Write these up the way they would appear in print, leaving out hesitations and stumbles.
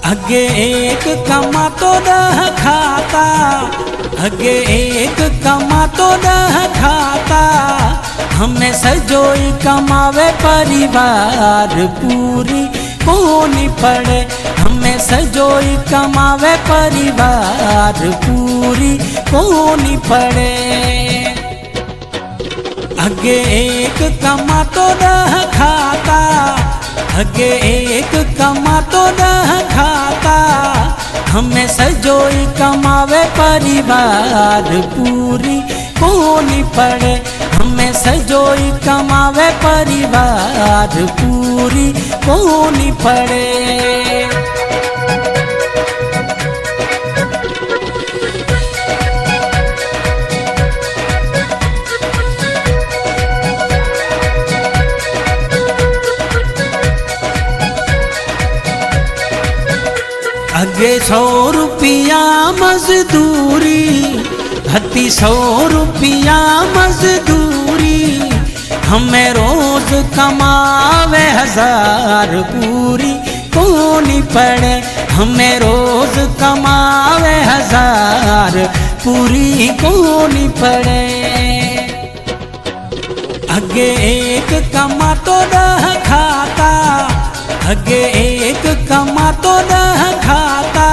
अगे एक कमा तो 10 खाता, अगे एक कमा तो 10 खाता, हमें सजोई कमावे परिवार पूरी कोनी पड़े, हमें सजोई कमावे परिवार पूरी कोनी पड़े। अगे एक कमा तो 10 खाता, अगे एक कमा तो 10 खाता, हमें सजोई कमावे परिवार पूरी कोनी पड़े, हमें सजोई कमावे परिवार पूरी कोनी पड़े। अगे 100 रुपया मजदूरी हती, 100 रुपया मजदूरी, हमें रोज कमावे 1000 पूरी कोनी पड़े, हमें रोज कमावे 1000 पूरी कोनी पड़े। अगे एक कमा तो 10 खाता, अगे एक कमा तो 10 खाता,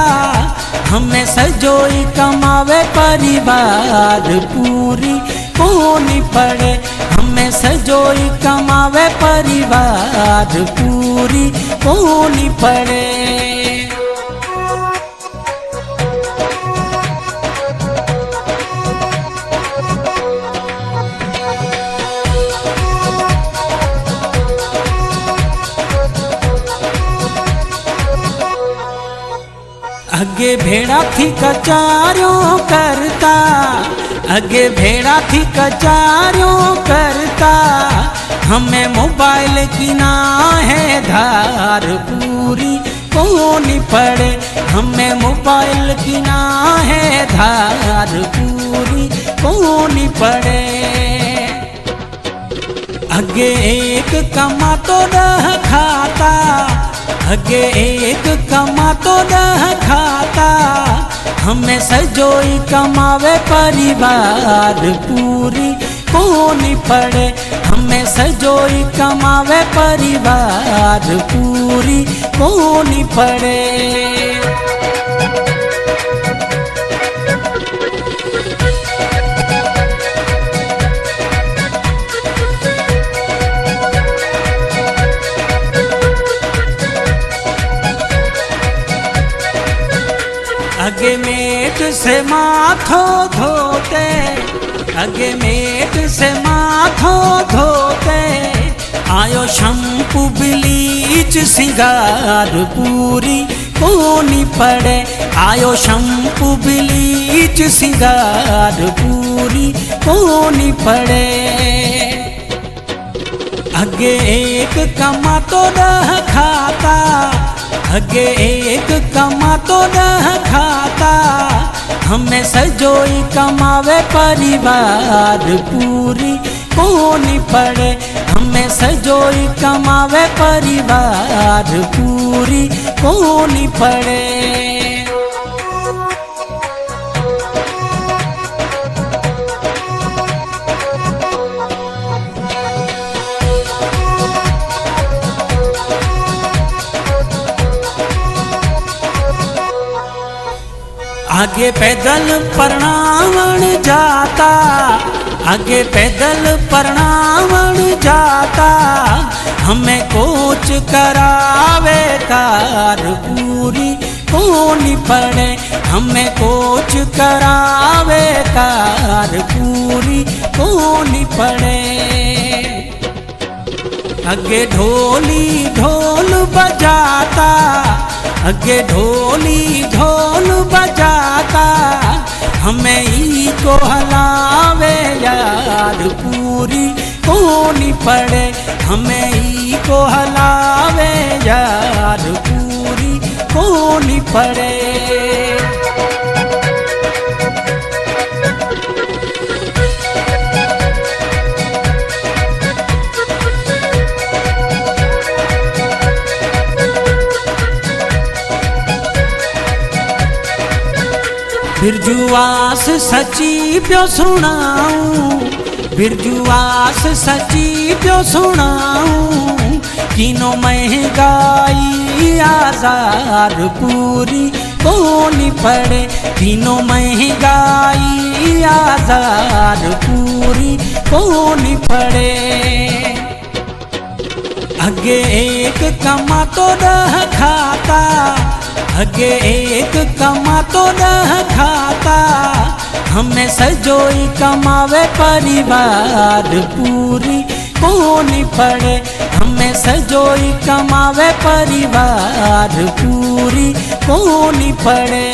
हमें सजोई कमावे परिवार पूरी कोनी पड़े, हमें सजोई कमावे परिवार पूरी कोनी पड़े। अगे भेड़ा थी कचारियों करता, अगे भेड़ा थी कचारियों करता, हमें मोबाइल की ना है धार पूरी कोनी पड़े, हमें मोबाइल की ना है धार पूरी कोनी पड़े। अगे एक कमा तो 10 खाता, अगे एक कमा तो 10 खाता, हमें सजोई कमावे परिवार पूरी कोनी पड़े, हमें सजोई कमावे परिवार पूरी कोनी पड़े। अगे मेट से माथो धोते, अगे मेट से माथो धोते, आयो शैम्पू ब्लीच सिंगार पूरी कोनी पड़े, आयो शैम्पू ब्लीच सिंगार पूरी कोनी पड़े। अगे एक कमा तो 10 खाता, अगे एक कमा तो 10 खाता, हमें सजोई कमावे परिवार पूरी कोनी पड़े, हमें सजोई कमावे परिवार पूरी कोनी पड़े। आगे पैदल परणावण जाता, आगे पैदल परणावण जाता, हमें कोच करावे कार पूरी कोनी पड़े, हमें कोच करावे कार पूरी कोनी पड़े। अगे ढोली ढोल बजाता, अगे ढोली ढोल बजाता, हमें ई को हलावे यार पूरी कोनी पड़े, हमें ई को हलावे यार पूरी कोनी पड़े। बिरजुआस सची पियो सुनाऊं, बिरजुआस सची पियो सुनाऊं, किनो महंगाई आज़ार पूरी कोनी पड़े, किनो महंगाई आज़ार पूरी कोनी पड़े। अगे एक कमा तो रह खाता, अगे एक कमा तो रह खाता, हमें सजोई कमावे परिवार पूरी कोनी पड़े, हमें सजोई कमावे परिवार पूरी कोनी पड़े।